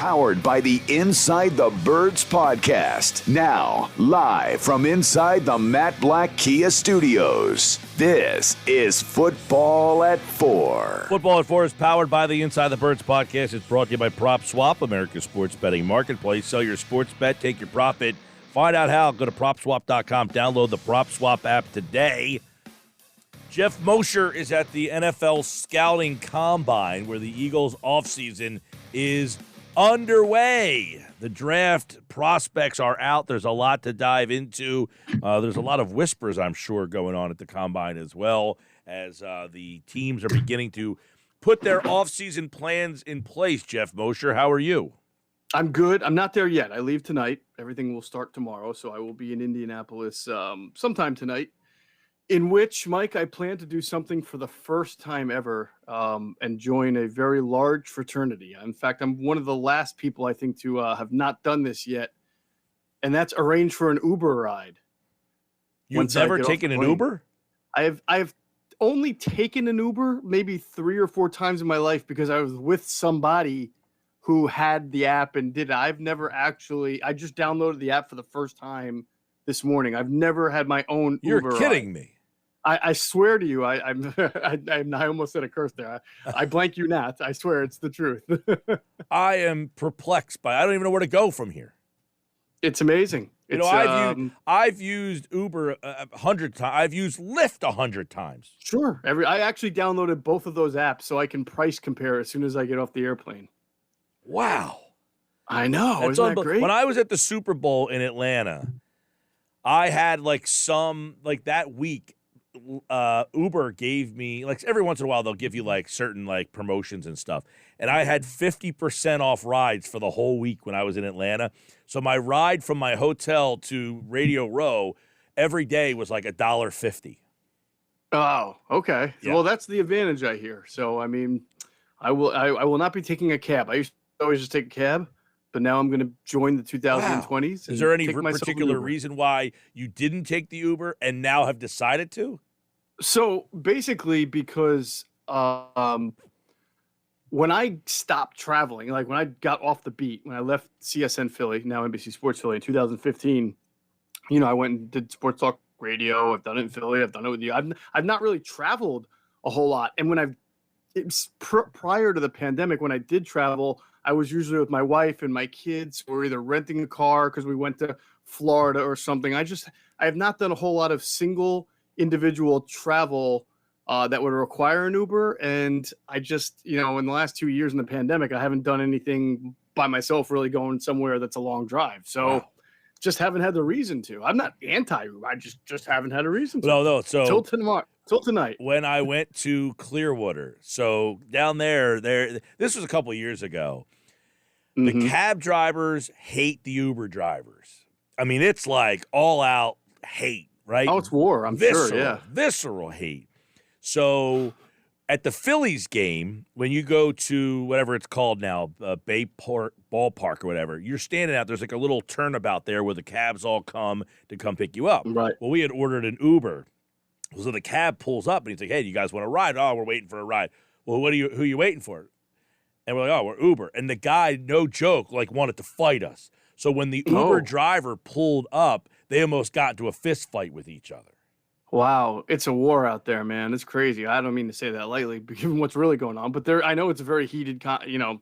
Powered by the Inside the Birds podcast. Now, live from inside the Matt Black Kia Studios. This is Football at 4. Football at 4 is powered by the Inside the Birds podcast. It's brought to you by PropSwap, America's sports betting marketplace. Sell your sports bet, take your profit. Find out how. Go to PropSwap.com. Download the PropSwap app today. Geoff Mosher is at the NFL Scouting Combine, where the Eagles' offseason is underway. The draft prospects are out. There's a lot to dive into. There's a lot of whispers, I'm sure, going on at the Combine as well, as the teams are beginning to put their offseason plans in place. Geoff Mosher, how are you? I'm good. I'm not there yet. I leave tonight. Everything will start tomorrow, so I will be in Indianapolis sometime tonight, in which, Mike, I plan to do something for the first time ever and join a very large fraternity. In fact, I'm one of the last people, I think, to have not done this yet, and that's arrange for an Uber ride. You've never taken an Uber? I have only taken an Uber maybe 3 or 4 times in my life because I was with somebody who had the app and did it. I just downloaded the app for the first time this morning. I've never had my own You're Uber kidding ride. me. I swear to you, I almost said a curse there. I blank you not. I swear it's the truth. I am perplexed by. I don't even know where to go from here. It's amazing. I've used Uber 100 times. I've used Lyft 100 times. Sure. I actually downloaded both of those apps so I can price compare as soon as I get off the airplane. Wow. I know. Isn't that great? When I was at the Super Bowl in Atlanta, I had that week, Uber gave me, every once in a while they'll give you certain promotions and stuff. And I had 50% off rides for the whole week when I was in Atlanta. So my ride from my hotel to Radio Row every day was $1.50. Oh, okay. Yeah. Well, that's the advantage I hear. So, I mean, I will not be taking a cab. I used to always just take a cab, but now I'm going to join the 2020s. Wow. Is there any particular reason why you didn't take the Uber and now have decided to? So basically, because when I stopped traveling, when I got off the beat, when I left CSN Philly, now NBC Sports Philly in 2015, I went and did sports talk radio. I've done it in Philly. I've done it with you. I've not really traveled a whole lot. And when prior to the pandemic, when I did travel, I was usually with my wife and my kids. We were either renting a car because we went to Florida or something. I have not done a whole lot of single individual travel that would require an Uber. And I just, in the last 2 years in the pandemic, I haven't done anything by myself really going somewhere that's a long drive. So just haven't had the reason to. I'm not anti-Uber. I just haven't had a reason to. No. So Till tonight. When I went to Clearwater, so down there, this was a couple of years ago. Mm-hmm. The cab drivers hate the Uber drivers. I mean, it's all out hate, right? Oh, it's war, I'm sure, yeah. Visceral hate. So at the Phillies game, when you go to whatever it's called now, Bay Park Ballpark or whatever, you're standing out. There's a little turnabout there where the cabs all come to pick you up. Right. Well, we had ordered an Uber. So the cab pulls up and he's like, "Hey, you guys want a ride?" "Oh, we're waiting for a ride." "Well, who are you waiting for?" And we're like, "Oh, we're Uber." And the guy, no joke, wanted to fight us. So when the Uber driver pulled up, they almost got into a fist fight with each other. Wow, it's a war out there, man. It's crazy. I don't mean to say that lightly, given what's really going on. But I know it's a very heated.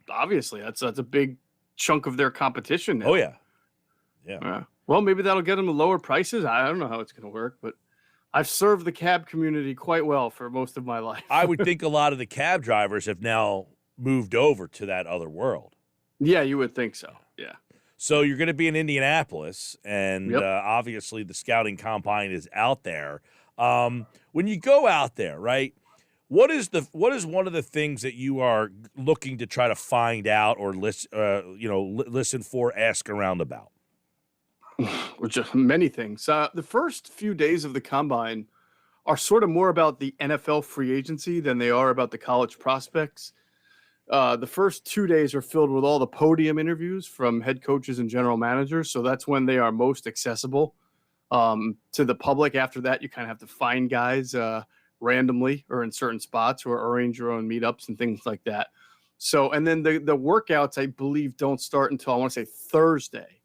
Obviously, that's a big chunk of their competition now. Oh yeah. Well, maybe that'll get them to lower prices. I don't know how it's going to work, but I've served the cab community quite well for most of my life. I would think a lot of the cab drivers have now moved over to that other world. Yeah, you would think so. Yeah. So you're going to be in Indianapolis, and obviously the scouting combine is out there. When you go out there, right, what is one of the things that you are looking to try to find out or listen for, ask around about? Which are many things. The first few days of the combine are sort of more about the NFL free agency than they are about the college prospects. The first 2 days are filled with all the podium interviews from head coaches and general managers. So that's when they are most accessible to the public. After that, you kind of have to find guys randomly or in certain spots or arrange your own meetups and things like that. So, and then the workouts, I believe, don't start until I want to say Thursday,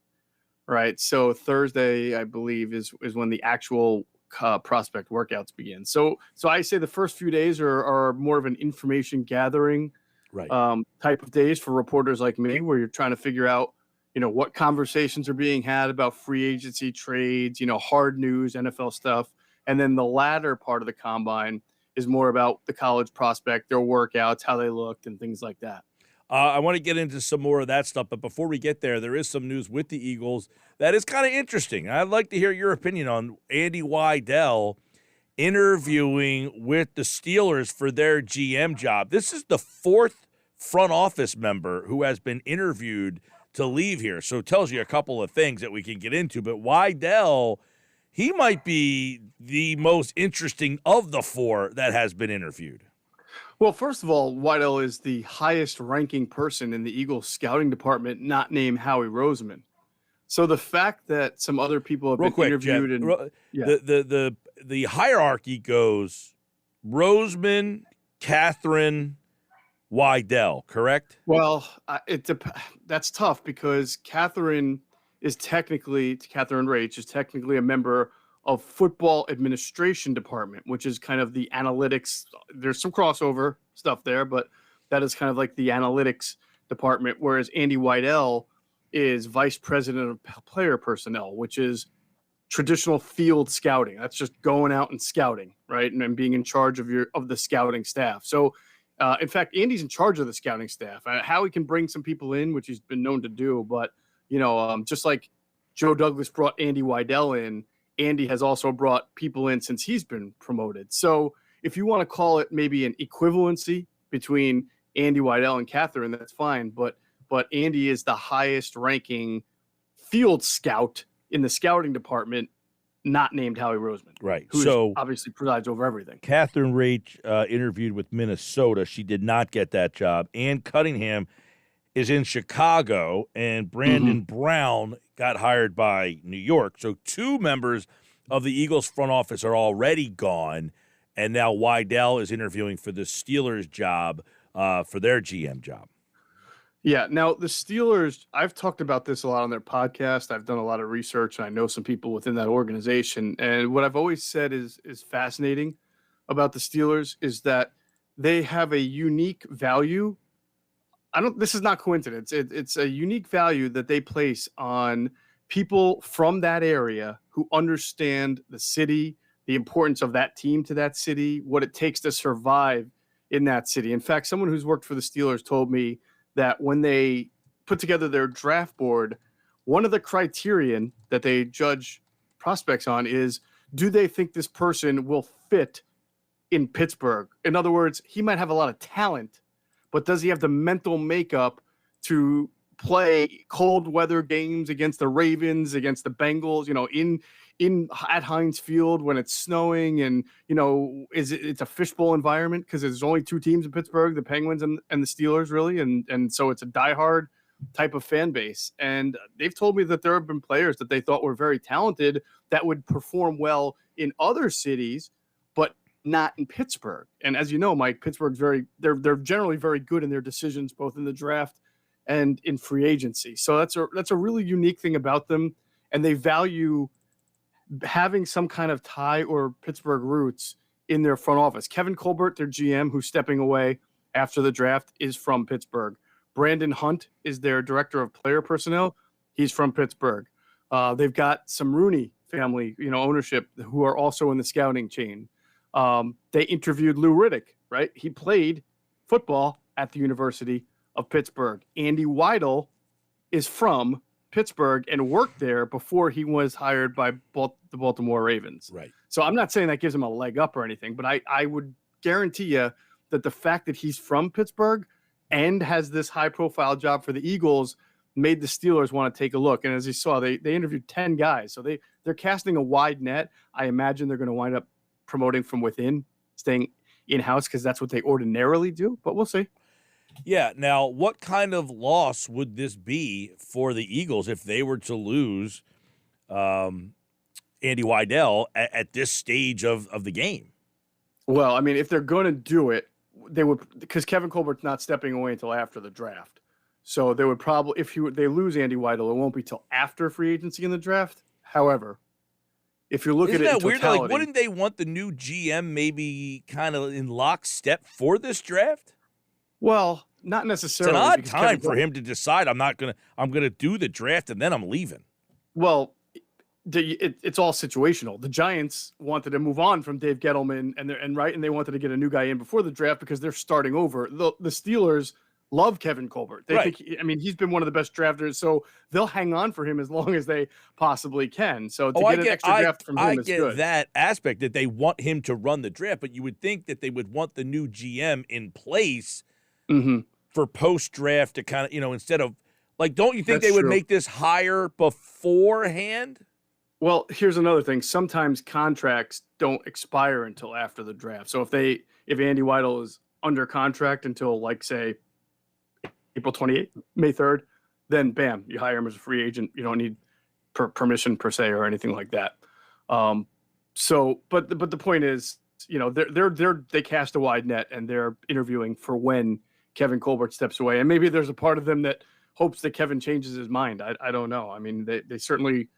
right? So Thursday, I believe, is when the actual prospect workouts begin. So I say the first few days are more of an information gathering Right. Type of days for reporters like me, where you're trying to figure out, what conversations are being had about free agency trades, hard news, NFL stuff. And then the latter part of the combine is more about the college prospect, their workouts, how they looked, and things like that. I want to get into some more of that stuff, but before we get there is some news with the Eagles that is kind of interesting. I'd like to hear your opinion on Andy Weidel interviewing with the Steelers for their GM job. This is the fourth front office member who has been interviewed to leave here, so it tells you a couple of things that we can get into. But Weidel, he might be the most interesting of the four that has been interviewed. Well, first of all, Weidel is the highest ranking person in the Eagles scouting department, not named Howie Roseman. So the fact that some other people have been interviewed, Jeff, the hierarchy goes Roseman, Catherine, Weidel, correct? Well, that's tough because Catherine Rach is technically a member of football administration department, which is kind of the analytics. There's some crossover stuff there, but that is kind of like the analytics department. Whereas Andy Weidel is vice president of player personnel, which is traditional field scouting. That's just going out and scouting, right? And being in charge of the scouting staff. So, in fact, Andy's in charge of the scouting staff. How he can bring some people in, which he's been known to do, but just like Joe Douglas brought Andy Weidel in, Andy has also brought people in since he's been promoted. So if you want to call it maybe an equivalency between Andy Weidel and Catherine, that's fine. But Andy is the highest ranking field scout in the scouting department, not named Howie Roseman. Right. Who obviously presides over everything. Catherine Rach interviewed with Minnesota. She did not get that job. Ann Cunningham is in Chicago, and Brandon Brown got hired by New York. So two members of the Eagles front office are already gone, and now Weidel is interviewing for the Steelers job, for their GM job. Yeah, now the Steelers, I've talked about this a lot on their podcast. I've done a lot of research, and I know some people within that organization. And what I've always said is fascinating about the Steelers is that they have a unique value. This is not coincidence. It's a unique value that they place on people from that area who understand the city, the importance of that team to that city, what it takes to survive in that city. In fact, someone who's worked for the Steelers told me that when they put together their draft board, one of the criterion that they judge prospects on is, do they think this person will fit in Pittsburgh? In other words, he might have a lot of talent, but does he have the mental makeup to play cold weather games against the Ravens, against the Bengals, at Heinz Field when it's snowing, and it's a fishbowl environment because there's only two teams in Pittsburgh, the Penguins and the Steelers, really, and so it's a diehard type of fan base. And they've told me that there have been players that they thought were very talented that would perform well in other cities, but not in Pittsburgh. And as you know, Mike, Pittsburgh's they're generally very good in their decisions, both in the draft and in free agency. So that's a really unique thing about them, and they value having some kind of tie or Pittsburgh roots in their front office. Kevin Colbert, their GM, who's stepping away after the draft, is from Pittsburgh. Brandon Hunt is their director of player personnel. He's from Pittsburgh. They've got some Rooney family, ownership, who are also in the scouting chain. They interviewed Lou Riddick, right? He played football at the University of Pittsburgh. Andy Weidel is from Pittsburgh and worked there before he was hired by the Baltimore Ravens. Right. So I'm not saying that gives him a leg up or anything, but I would guarantee you that the fact that he's from Pittsburgh and has this high-profile job for the Eagles made the Steelers want to take a look. And as you saw, they interviewed 10 guys. So they're casting a wide net. I imagine they're going to wind up promoting from within, staying in-house, because that's what they ordinarily do. But we'll see. Yeah. Now, what kind of loss would this be for the Eagles if they were to lose Andy Weidel at this stage of the game? Well, I mean, if they're going to do it, they would, because Kevin Colbert's not stepping away until after the draft. So they would probably, they lose Andy Weidel, it won't be till after free agency in the draft. However, if you look Isn't at it that in weird? totality, Like, wouldn't they want the new GM maybe kind of in lockstep for this draft? well, not It's necessarily. an odd because time for him to decide I'm gonna do the draft and then I'm leaving. Well, it's all situational. The Giants wanted to move on from Dave Gettleman, and they wanted to get a new guy in before the draft because they're starting over. The Steelers love Kevin Colbert. They Right. think, I mean, he's been one of the best drafters, so they'll hang on for him as long as they possibly can. So to get an extra draft from him is get good. that aspect that they want him to run the draft, but you would think that they would want the new GM in place Mm-hmm. for post-draft to kind of, instead of, like, don't you think That's they would true. make this hire beforehand? Well, here's another thing. Sometimes contracts don't expire until after the draft. So if Andy Weidel is under contract until, like, say, April 28th, May 3rd, then bam, you hire him as a free agent. You don't need permission per se or anything like that. But the point is, they cast a wide net and they're interviewing for when Kevin Colbert steps away. And maybe there's a part of them that hopes that Kevin changes his mind. I don't know. I mean, they certainly,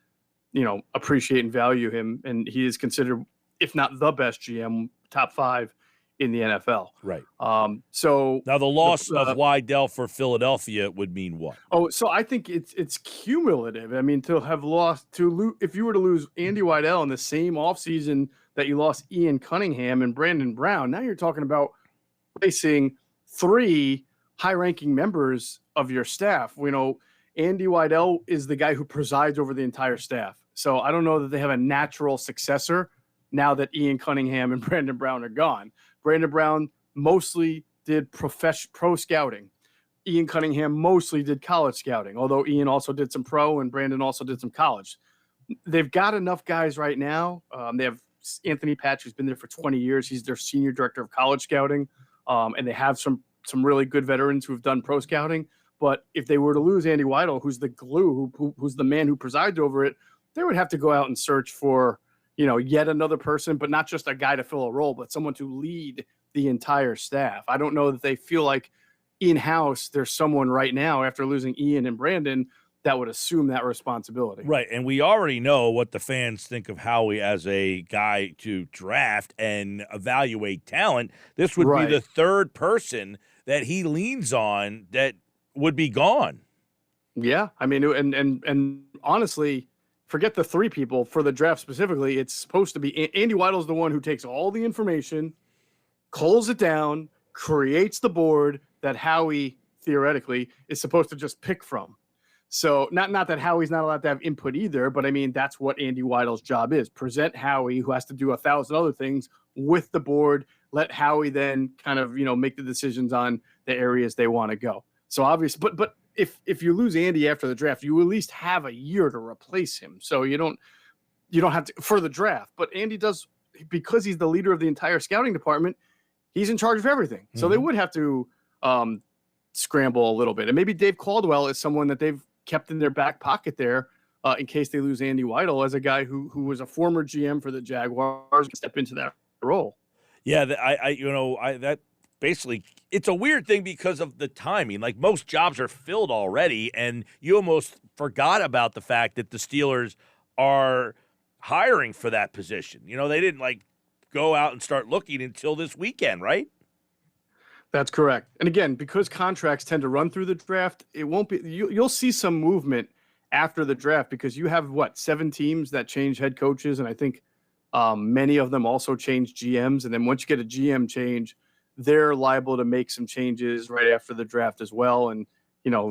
appreciate and value him, and he is considered, if not the best GM, top 5 in the NFL. Right. So Now, the loss of Weidel for Philadelphia would mean what? Oh, so I think it's cumulative. I mean, if you were to lose Andy Weidel in the same offseason that you lost Ian Cunningham and Brandon Brown, now you're talking about replacing 3 high-ranking members of your staff. Andy Weidel is the guy who presides over the entire staff. So I don't know that they have a natural successor now that Ian Cunningham and Brandon Brown are gone. Brandon Brown mostly did pro scouting. Ian Cunningham mostly did college scouting, although Ian also did some pro and Brandon also did some college. They've got enough guys right now. They have Anthony Patch, who's been there for 20 years. He's their senior director of college scouting. And they have some really good veterans who have done pro scouting. But if they were to lose Andy Weidel, who's the glue, who's the man who presides over it, they would have to go out and search for, yet another person, but not just a guy to fill a role, but someone to lead the entire staff. I don't know that they feel like in-house there's someone right now after losing Ian and Brandon that would assume that responsibility. Right, and we already know what the fans think of Howie as a guy to draft and evaluate talent. This would be the third person that he leans on that would be gone. Yeah, I mean, and honestly, forget the 3 people for the draft specifically. It's supposed to be Andy Weidel's the one who takes all the information, culls it down, creates the board that Howie theoretically is supposed to just pick from. So not that Howie's not allowed to have input either, but I mean, that's what Andy Weidel's job is. Present Howie, who has to do 1,000 other things, with the board. Let Howie then kind of, make the decisions on the areas they want to go. So obviously, but if you lose Andy after the draft, you at least have a year to replace him. So you don't have to for the draft. But Andy does, because he's the leader of the entire scouting department, he's in charge of everything. Mm-hmm. So they would have to scramble a little bit. And maybe Dave Caldwell is someone that they've kept in their back pocket there in case they lose Andy Weidel, as a guy who was a former GM for the Jaguars, step into that role. Yeah, that basically, it's a weird thing because of the timing. Like, most jobs are filled already, and you almost forgot about the fact that the Steelers are hiring for that position. They didn't go out and start looking until this weekend, right? That's correct. And again, because contracts tend to run through the draft, it won't be. You'll see some movement after the draft because you have 7 teams that change head coaches, and I think many of them also change GMs. And then once you get a GM change, they're liable to make some changes right after the draft as well. And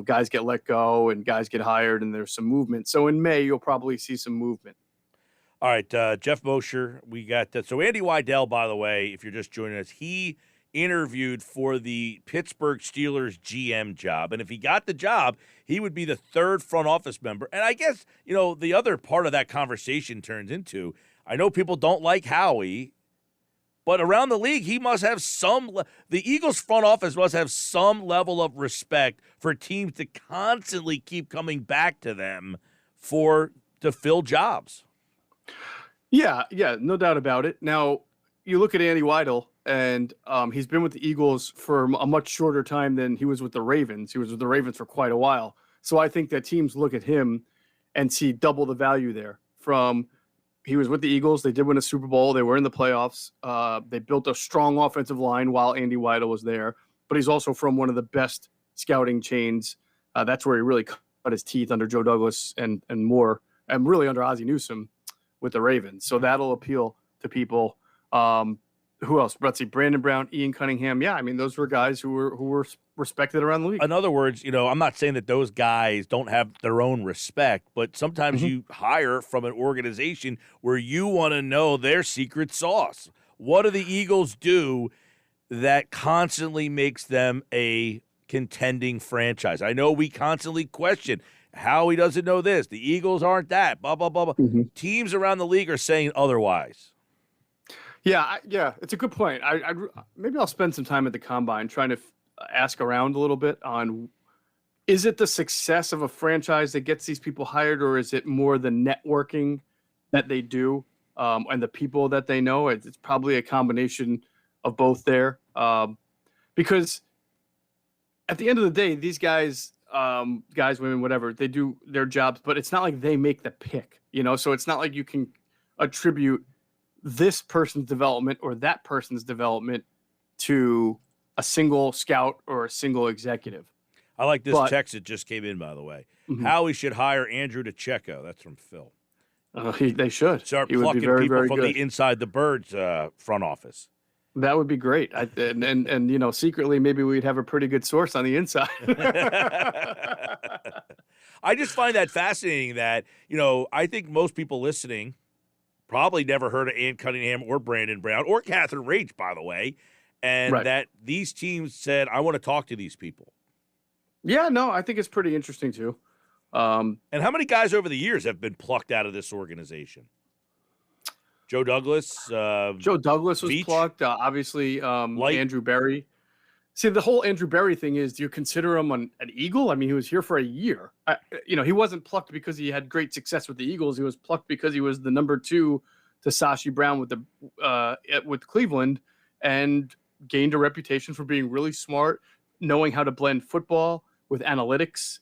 guys get let go and guys get hired, and there's some movement. So in May, you'll probably see some movement. All right, Geoff Mosher, we got that. So Andy Weidel, by the way, if you're just joining us, he interviewed for the Pittsburgh Steelers GM job. And if he got the job, he would be the 3rd front office member. And I guess, the other part of that conversation turns into, I know people don't like Howie, but around the league, he must have the Eagles front office must have some level of respect for teams to constantly keep coming back to them to fill jobs. Yeah, no doubt about it. Now, you look at Andy Weidel, and he's been with the Eagles for a much shorter time than he was with the Ravens. He was with the Ravens for quite a while. So I think that teams look at him and see double the value there. From he was with the Eagles, they did win a Super Bowl, they were in the playoffs. They built a strong offensive line while Andy Weidel was there, but he's also from one of the best scouting chains. That's where he really cut his teeth under Joe Douglas and more, and really under Ozzie Newsome with the Ravens. So that'll appeal to people. Who else? Let's see, Brandon Brown, Ian Cunningham. Yeah, I mean, those were guys who were respected around the league. In other words, I'm not saying that those guys don't have their own respect, but sometimes you hire from an organization where you want to know their secret sauce. What do the Eagles do that constantly makes them a contending franchise? I know we constantly question how he doesn't know this. The Eagles aren't that, blah, blah, blah, blah. Teams around the league are saying otherwise. Yeah, it's a good point. Maybe I'll spend some time at the Combine trying to ask around a little bit on, is it the success of a franchise that gets these people hired, or is it more the networking that they do and the people that they know? It's probably a combination of both there. Because at the end of the day, these guys, women, whatever, they do their jobs, but it's not like they make the pick, so it's not like you can attribute this person's development or that person's development to a single scout or a single executive. I like this text that just came in, by the way. How we should hire Andrew DeCecco. That's from Phil. They should. Start he plucking very, people very from good. the Inside the Birds front office. That would be great. And secretly, maybe we'd have a pretty good source on the inside. I just find that fascinating that, I think most people listening probably never heard of Ian Cunningham or Brandon Brown or Catherine Rage, by the way, and that these teams said, I want to talk to these people. Yeah, no, I think it's pretty interesting, too. And how many guys over the years have been plucked out of this organization? Joe Douglas. Joe Douglas was plucked. Obviously, Andrew Berry. See, the whole Andrew Berry thing is, do you consider him an Eagle? I mean, he was here for a year. He wasn't plucked because he had great success with the Eagles. He was plucked because he was the number 2 to Sashi Brown with Cleveland, and gained a reputation for being really smart, knowing how to blend football with analytics,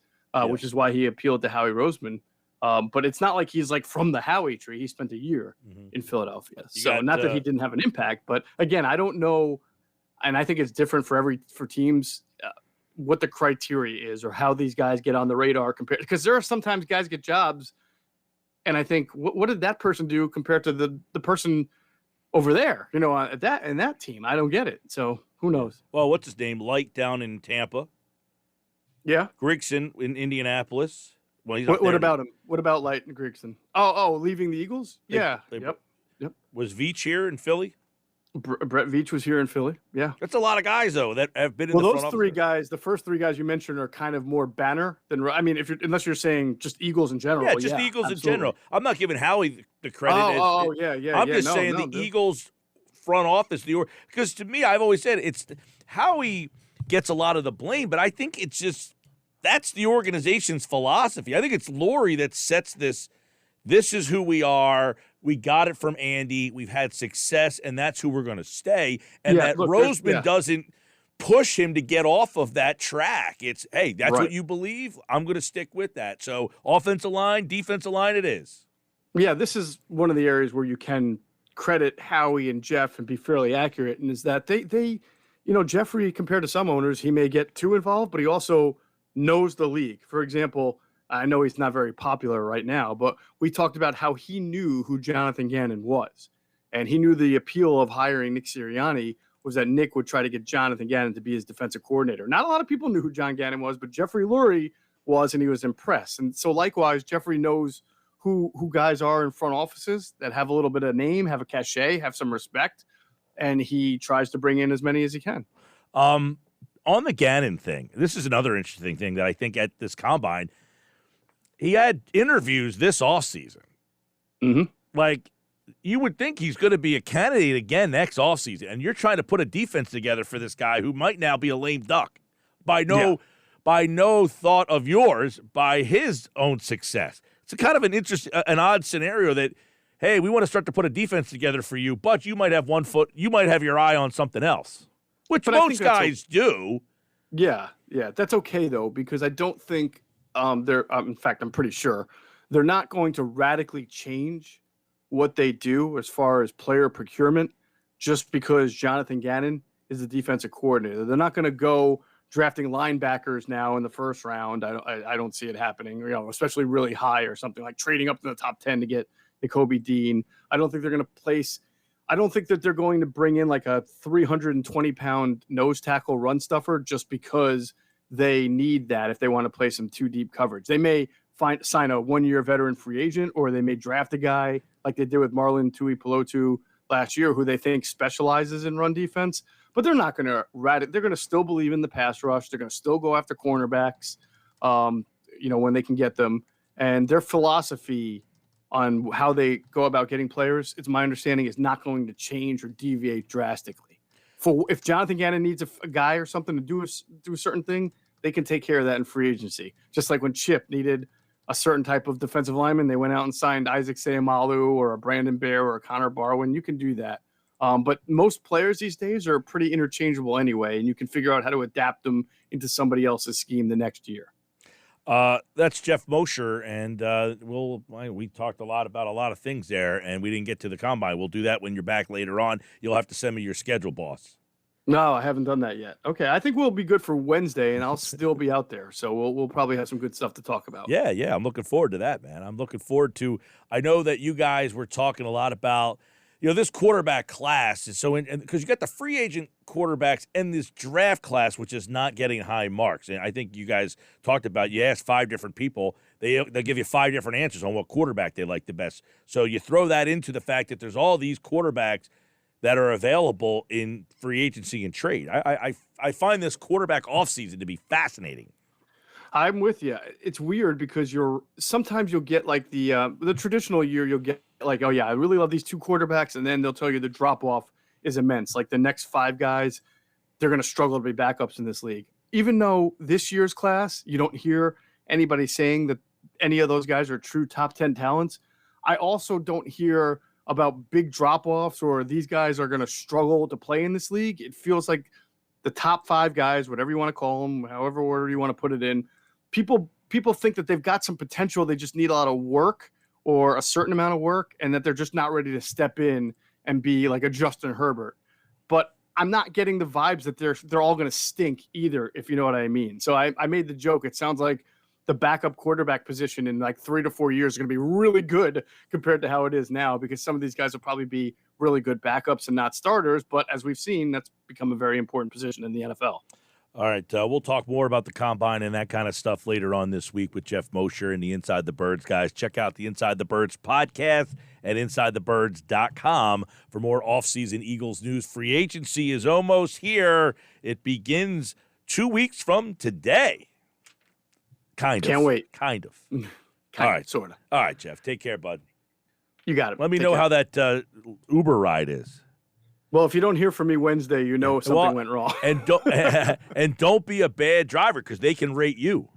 which is why he appealed to Howie Roseman. But it's not like he's like from the Howie tree. He spent a year in Philadelphia. Not that he didn't have an impact, but again, I don't know. And I think it's different for teams, what the criteria is or how these guys get on the radar compared, because there are sometimes guys get jobs. And I think, what did that person do compared to the person over there, in that team? I don't get it. So who knows? Well, what's his name? Light down in Tampa. Yeah. Grigson in Indianapolis. Well, he's what about him? What about Light and Grigson? Oh, leaving the Eagles? Yep. Was Veach here in Philly? Brett Veach was here in Philly. Yeah. That's a lot of guys, though, that have been in the front office. The first 3 guys you mentioned are kind of more banner than, I mean, unless you're saying just Eagles in general. Yeah, just the Eagles in general. I'm not giving Howie the credit. I'm just saying the Eagles front office, because to me, I've always said it's Howie gets a lot of the blame, but I think it's just, that's the organization's philosophy. I think it's Lurie that sets this. This is who we are. We got it from Andy. We've had success, and that's who we're going to stay. And Roseman doesn't push him to get off of that track. It's, hey, that's what you believe. I'm going to stick with that. So offensive line, defensive line, it is. Yeah, this is one of the areas where you can credit Howie and Jeff and be fairly accurate, and is that they Jeffrey, compared to some owners, he may get too involved, but he also knows the league. For example, I know he's not very popular right now, but we talked about how he knew who Jonathan Gannon was. And he knew the appeal of hiring Nick Sirianni was that Nick would try to get Jonathan Gannon to be his defensive coordinator. Not a lot of people knew who John Gannon was, but Jeffrey Lurie was, and he was impressed. And so likewise, Jeffrey knows who guys are in front offices that have a little bit of name, have a cachet, have some respect, and he tries to bring in as many as he can. On the Gannon thing, this is another interesting thing that I think at this combine, he had interviews this offseason. Like, you would think he's going to be a candidate again next offseason, and you're trying to put a defense together for this guy who might now be a lame duck by no thought of yours, by his own success. It's a kind of an odd scenario that hey, we want to start to put a defense together for you, but you might have you might have your eye on something else, which most guys do. Yeah, that's okay though, because I don't think they're. In fact, I'm pretty sure they're not going to radically change what they do as far as player procurement just because Jonathan Gannon is the defensive coordinator. They're not going to go drafting linebackers now in the first round. I don't see it happening. Especially really high or something like trading up to the top 10 to get Nakobe Dean. I don't think they're going to place. I don't think that they're going to bring in like a 320-pound nose tackle run stuffer just because they need that if they want to play some too deep coverage. They may sign a one-year veteran free agent, or they may draft a guy like they did with Marlon Tuipulotu last year, who they think specializes in run defense. But they're not going to they're going to still believe in the pass rush. They're going to still go after cornerbacks, when they can get them. And their philosophy on how they go about getting players, it's my understanding, is not going to change or deviate drastically. If Jonathan Gannon needs a guy or something to do a certain thing, they can take care of that in free agency. Just like when Chip needed a certain type of defensive lineman, they went out and signed Isaac Seumalo or a Brandon Bear or a Connor Barwin. You can do that. But most players these days are pretty interchangeable anyway, and you can figure out how to adapt them into somebody else's scheme the next year. That's Geoff Mosher, and we talked a lot about a lot of things there, and we didn't get to the combine. We'll do that when you're back later on. You'll have to send me your schedule, boss. No, I haven't done that yet. Okay, I think we'll be good for Wednesday, and I'll still be out there, so we'll probably have some good stuff to talk about. Yeah, I'm looking forward to that, man. I'm looking forward to. I know that you guys were talking a lot about, this quarterback class is so because you got the free agent quarterbacks and this draft class, which is not getting high marks. And I think you guys talked about, you asked 5 different people, they give you 5 different answers on what quarterback they like the best. So you throw that into the fact that there's all these quarterbacks that are available in free agency and trade. I find this quarterback offseason to be fascinating. I'm with you. It's weird because sometimes you'll get like the traditional year, you'll get like, oh yeah, I really love these 2 quarterbacks, and then they'll tell you the drop off is immense. Like the next 5 guys, they're going to struggle to be backups in this league. Even though this year's class, you don't hear anybody saying that any of those guys are true top 10 talents. I also don't hear about big drop offs or these guys are going to struggle to play in this league. It feels like the top 5 guys, whatever you want to call them, however order you want to put it in, people think that they've got some potential. They just need a lot of work or a certain amount of work, and that they're just not ready to step in and be like a Justin Herbert. But I'm not getting the vibes that they're all going to stink either, if you know what I mean. So I made the joke. It sounds like the backup quarterback position in like 3 to 4 years is going to be really good compared to how it is now, because some of these guys will probably be really good backups and not starters. But as we've seen, that's become a very important position in the NFL. All right, we'll talk more about the combine and that kind of stuff later on this week with Geoff Mosher and the Inside the Birds guys. Check out the Inside the Birds podcast at InsideTheBirds.com for more offseason Eagles news. Free agency is almost here. It begins 2 weeks from today. Kind of. Can't wait. Kind of. All right, sort of. All right, Jeff. Take care, bud. You got it. Let me know how that Uber ride is. Well, if you don't hear from me Wednesday, you know something went wrong. And don't be a bad driver, because they can rate you.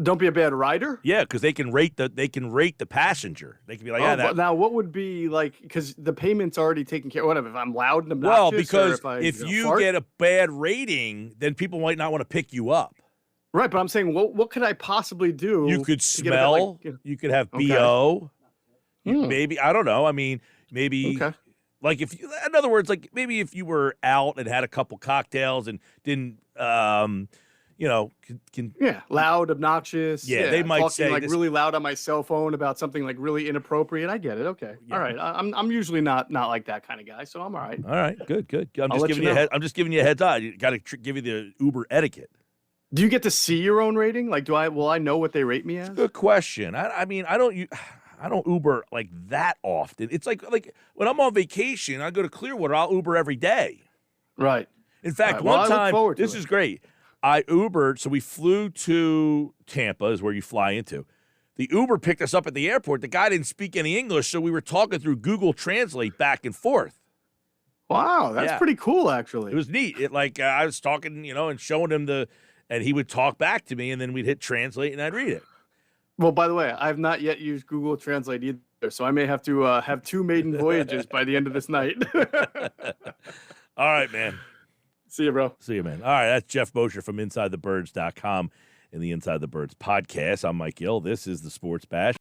Don't be a bad rider? Yeah, because they can rate the passenger. They can be like, but now what would be like, because the payment's already taken care of. Whatever, if I'm loud and obnoxious. Well, because if you get a bad rating, then people might not want to pick you up. Right, but I'm saying, what could I possibly do? You could smell. You could have BO. Maybe, I don't know. I mean, maybe. Okay. Like in other words, like maybe if you were out and had a couple cocktails and didn't, loud, obnoxious. Yeah, they might say like really loud on my cell phone about something like really inappropriate. I get it. Okay, yeah. All right. I'm usually not like that kind of guy, so I'm all right. All right, good. I'm just giving you a heads up. You got to give you the Uber etiquette. Do you get to see your own rating? Like, will I know what they rate me as? Good question. I mean, I don't Uber like that often. It's like when I'm on vacation, I go to Clearwater, I'll Uber every day. Right. In fact, one time, this is great. I Ubered, so we flew to Tampa, is where you fly into. The Uber picked us up at the airport. The guy didn't speak any English, so we were talking through Google Translate back and forth. Wow, that's pretty cool, actually. It was neat. I was talking, and showing him and he would talk back to me, and then we'd hit translate, and I'd read it. Well, by the way, I have not yet used Google Translate either, so I may have to have 2 maiden voyages by the end of this night. All right, man. See you, bro. See you, man. All right, that's Geoff Mosher from InsideTheBirds.com and the Inside the Birds podcast. I'm Mike Gill. This is the Sports Bash.